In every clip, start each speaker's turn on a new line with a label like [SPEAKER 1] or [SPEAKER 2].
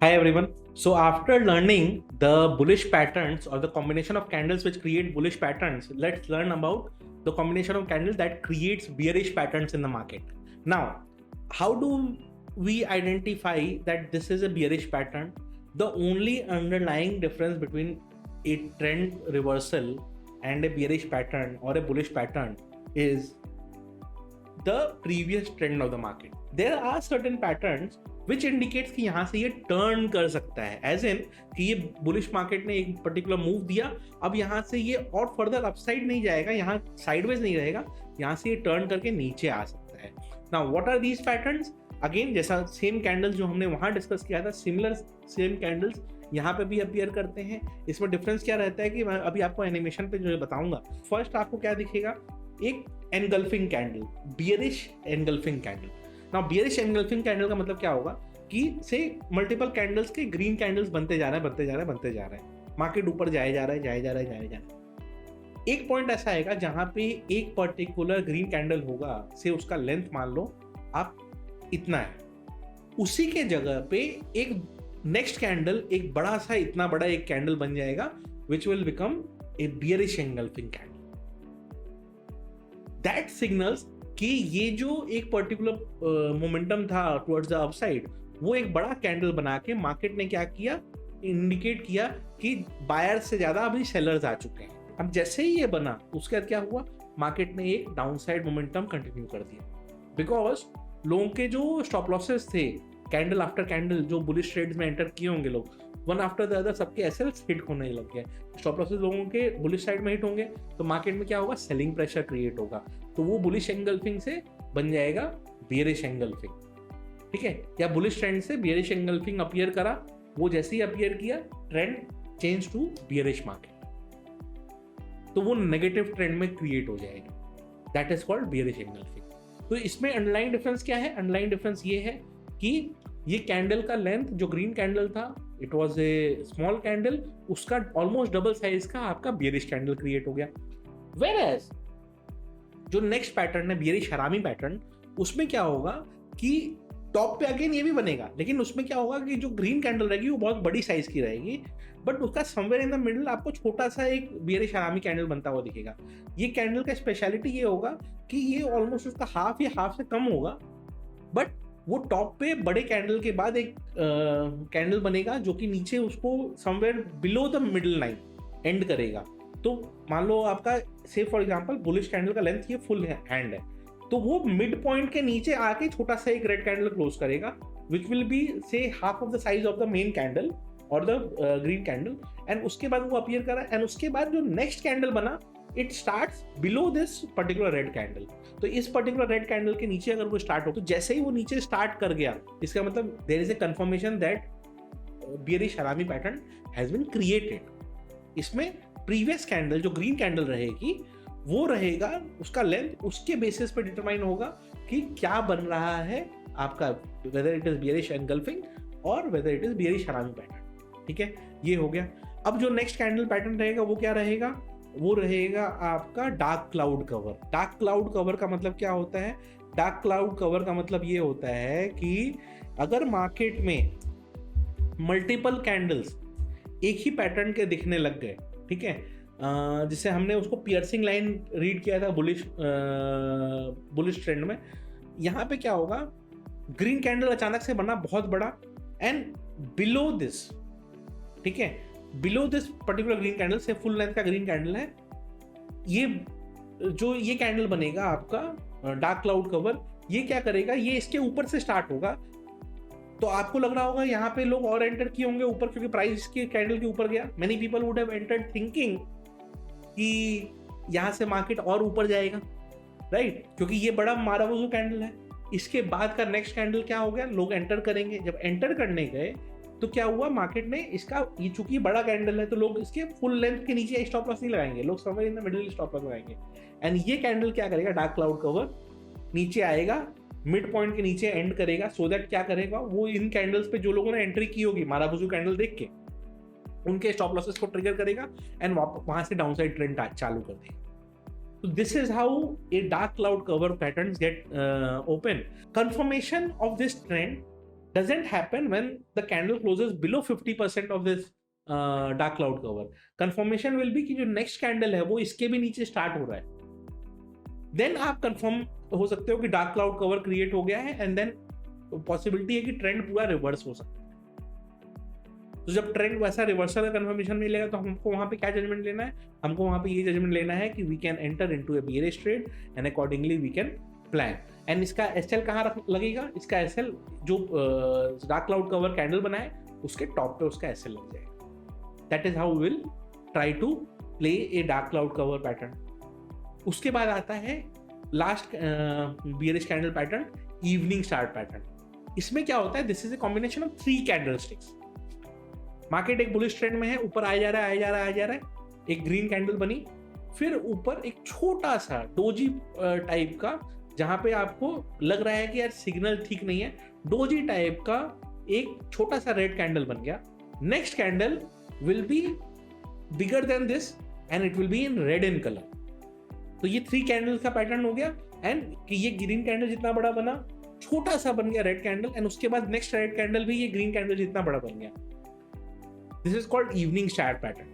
[SPEAKER 1] Hi everyone. So after learning the bullish patterns or the combination of candles which create bullish patterns, let's learn about the combination of candles that creates bearish patterns in the market. Now, how do we identify that this is a bearish pattern? The only underlying difference between a trend reversal and a bearish pattern or a bullish pattern is the previous trend of the market. There are certain patterns which indicates कि यहाँ से ये turn कर सकता है, as in कि ये bullish market ने एक पर्टिकुलर मूव दिया, अब यहाँ से ये और फर्दर अपसाइड नहीं जाएगा, यहाँ साइडवेज नहीं रहेगा, यहाँ से ये टर्न करके नीचे आ सकता है. Now what are these patterns? Again जैसा सेम कैंडल्स जो हमने वहां डिस्कस किया था, सिमिलर सेम कैंडल्स यहाँ पे भी अपीयर करते हैं. इसमें डिफरेंस क्या रहता है कि मैं अभी आपको एनिमेशन पे जो बताऊंगा. फर्स्ट आपको क्या दिखेगा, एक engulfing candle, bearish engulfing candle. Now bearish engulfing candle का मतलब क्या होगा कि से मल्टीपल कैंडल्स के ग्रीन कैंडल्स बनते जा रहे हैं, मार्केट ऊपर जाए जा रहा है. एक पॉइंट ऐसा आएगा जहां पे एक पर्टिकुलर ग्रीन कैंडल होगा, से उसका लेंथ मान लो आप इतना है, उसी के जगह पे एक नेक्स्ट कैंडल एक बड़ा सा इतना बड़ा एक कैंडल बन जाएगा which will become a bearish engulfing candle. That signals कि ये जो एक पर्टिकुलर मोमेंटम था टुवर्ड्स द अपसाइड, वो एक बड़ा कैंडल बना के मार्केट ने क्या किया, इंडिकेट किया कि बायर से ज्यादा अभी सेलर्स आ चुके हैं. अब जैसे ही ये बना उसके बाद क्या हुआ, मार्केट ने एक डाउनसाइड मोमेंटम कंटिन्यू कर दिया, बिकॉज लोगों के जो स्टॉप लॉसेस थे कैंडल आफ्टर कैंडल, जो बुलिश ट्रेड्स में एंटर किए होंगे लोग, वन आफ्टर द अदर सबके एसएल्स हिट होने लग गए. स्टॉप लॉसेस लोगों के बुलिश साइड में हिट होंगे तो मार्केट में क्या होगा, सेलिंग प्रेशर क्रिएट होगा, तो वो बुलिश एंगल्फिंग से बन जाएगा बियरिश एंगल्फिंग. ठीक है, या बुलिश ट्रेंड से बियरिश एंगल्फिंग अपीयर करा, वो जैसे ही अपीयर किया trend change to bearish market, तो वो नेगेटिव ट्रेंड में क्रिएट हो जाएगी. That is called bearish engulfing. तो इसमें अंडरलाइन डिफरेंस क्या है? अंडरलाइन डिफरेंस ये है कि ये कैंडल का लेंथ, जो ग्रीन कैंडल था, it was a small candle, उसका ऑलमोस्ट डबल साइज का आपका बियरिश कैंडल क्रिएट हो गया. वेयरएज जो नेक्स्ट पैटर्न है बियरिश हरामी पैटर्न, उसमें क्या होगा कि टॉप पे अगेन ये भी बनेगा, लेकिन उसमें क्या होगा कि जो ग्रीन कैंडल रहेगी वो बहुत बड़ी साइज की रहेगी, बट उसका समवेयर इन द मिडिल आपको छोटा सा एक बियरिश हरामी कैंडल बनता हुआ दिखेगा. ये कैंडल का स्पेशलिटी ये होगा कि ये ऑलमोस्ट उसका हाफ या हाफ से कम होगा, बट वो टॉप पे बड़े कैंडल के बाद एक कैंडल बनेगा जो कि नीचे उसको somewhere below the middle line and करेगा. तो मान लो आपका से फॉर एग्जांपल बुलिश कैंडल का लेंथ ये फुल हैंड है, तो वो मिड पॉइंट के नीचे आके छोटा सा एक रेड कैंडल क्लोज करेगा विच विल बी से half of the size of the main candle और द ग्रीन कैंडल, एंड उसके बाद वो अपीयर करा, एंड उसके बाद जो नेक्स्ट कैंडल बना it starts below this particular red candle. तो इस पर्टिकुलर रेड कैंडल के नीचे अगर वो स्टार्ट हो, तो जैसे ही वो नीचे स्टार्ट कर गया, इसका मतलब there is a confirmation that bearish harami pattern has been created. इसमें प्रीवियस कैंडल जो ग्रीन कैंडल रहेगी वो रहेगा, उसका लेंथ उसके बेसिस पे डिटरमाइन होगा कि क्या बन रहा है आपका, whether it is bearish engulfing और whether it is bearish harami pattern. ठीक है, ये हो गया. अब जो नेक्स्ट कैंडल पैटर्न रहेगा वो क्या रहेगा, वो रहेगा आपका dark cloud cover. Dark cloud cover का मतलब क्या होता है? डार्क क्लाउड कवर का मतलब ये होता है कि अगर मार्केट में मल्टीपल कैंडल्स एक ही पैटर्न के दिखने लग गए, ठीक है, जिसे हमने उसको पियर्सिंग लाइन रीड किया था बुलिश ट्रेंड में, यहाँ पे क्या होगा, ग्रीन कैंडल अचानक से बना बहुत बड़ा, एंड बिलो दिस, ठीक है, below this particular green candle से फुल लेंथ का ग्रीन कैंडल है, ये जो ये कैंडल बनेगा आपका डार्क क्लाउड कवर, ये क्या करेगा, ये इसके ऊपर से स्टार्ट होगा. तो आपको लग रहा होगा यहाँ पे लोग और एंटर किए होंगे ऊपर, क्योंकि प्राइस के कैंडल के ऊपर गया. Many people would have entered thinking कि यहाँ से मार्केट और ऊपर जाएगा, राइट, क्योंकि ये बड़ा मारावुजू कैंडल है. इसके बाद का नेक्स्ट कैंडल क्या हो गया, लोग एंटर करेंगे. जब एंटर करने गए तो क्या हुआ, मार्केट ने इसका, ये चूंकि बड़ा कैंडल है तो लोग इसके फुल लेंथ के नीचे स्टॉप लॉस नहीं लगाएंगे, लोग somewhere in the middle stop loss लगाएंगे. एंड ये कैंडल क्या करेगा, डार्क क्लाउड कवर नीचे आएगा, मिड पॉइंट के नीचे एंड करेगा, सो दैट क्या करेगा, वो इन कैंडल्स पे जो लोगों ने एंट्री की होगी माराबुजू कैंडल देख के, उनके स्टॉप लॉसेस को ट्रिगर करेगा एंड वहां से डाउनसाइड ट्रेंड चालू कर देगा. So this is how a dark cloud cover patterns get open. Confirmation of this trend doesn't happen when the candle closes below 50% of this dark cloud cover. Confirmation will be कि जो next candle है वो इसके भी नीचे start हो रहा है. देन आप कंफर्म हो सकते हो कि डार्क क्लाउड कवर क्रिएट हो गया है, एंड देन पॉसिबिलिटी है कि ट्रेंड पूरा रिवर्स हो सकता है. तो जब ट्रेंड वैसा रिवर्सल का कंफर्मेशन मिलेगा तो हमको वहां पे क्या जजमेंट लेना है? हमको वहां पे ये जजमेंट लेना है कि we can enter into a bearish trade and accordingly we can plan. And इसका एसएल कहाँ लगेगा? इसका एसएल जो डार्क क्लाउड कवर कैंडल बनाए उसके टॉप पे उसका एसएल लग जाएगा. That is how we will try to play a dark cloud cover pattern. उसके बाद आता है last bearish candle pattern, evening star pattern. इसमें क्या होता है? This is a combination of 3 candlesticks. Market एक बुलिश ट्रेंड में है, ऊपर आया जा रहा है, आया जा रहा है, आया जा रहा है. एक ग्रीन कैंडल बनी, फिर ऊपर एक छोटा सा डोजी टाइप का, जहां पे आपको लग रहा है कि यार सिग्नल ठीक नहीं है, डोजी टाइप का एक छोटा सा रेड कैंडल बन गया. Next candle will be bigger than this and it will be in red in colour. तो ये 3 कैंडल्स का पैटर्न हो गया. एंड कि ये ग्रीन कैंडल जितना बड़ा बना, छोटा सा बन गया रेड कैंडल, एंड उसके बाद नेक्स्ट रेड कैंडल भी ये ग्रीन कैंडल जितना बड़ा बन गया. This is called evening star pattern.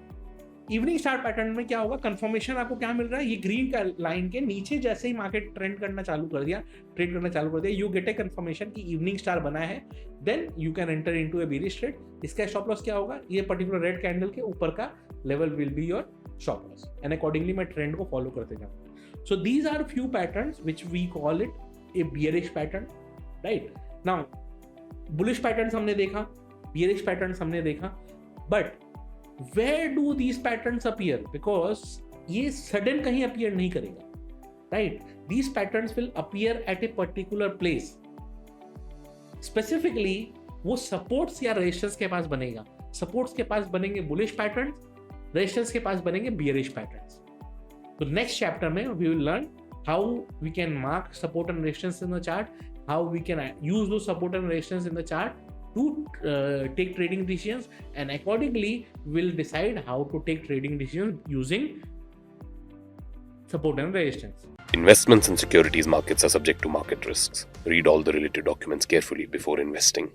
[SPEAKER 1] Evening star pattern में क्या होगा? कंफर्मेशन आपको क्या मिल रहा है? ये ग्रीन का लाइन के नीचे जैसे ही मार्केट ट्रेड करना चालू कर दिया, यू गेट ए कंफर्मेशन कि इवनिंग स्टार बना है, then you can enter into a bearish trade. इसका स्टॉप लॉस क्या होगा? ये पर्टिकुलर रेड कैंडल के ऊपर का level will be your stop loss, and accordingly मैं ट्रेंड को फॉलो करते जाऊंगा. So these are few patterns which we call it a bearish pattern. Right now bullish patterns हमने देखा, बियरिश पैटर्न्स हमने देखा, but where do these patterns appear? Because ये sudden कहीं appear नहीं करेगा, right? These patterns will appear at a particular place. Specifically वो supports या resistance के पास बनेगा. Supports के पास बनेंगे bullish patterns, resistance के पास बनेंगे bearish patterns. तो next chapter में we will learn how we can mark support and resistance in the chart, how we can use those support and resistance in the chart to take trading decisions, and accordingly we'll decide how to take trading decisions using support and resistance.
[SPEAKER 2] Investments in securities markets are subject to market risks. Read all the related documents carefully before investing.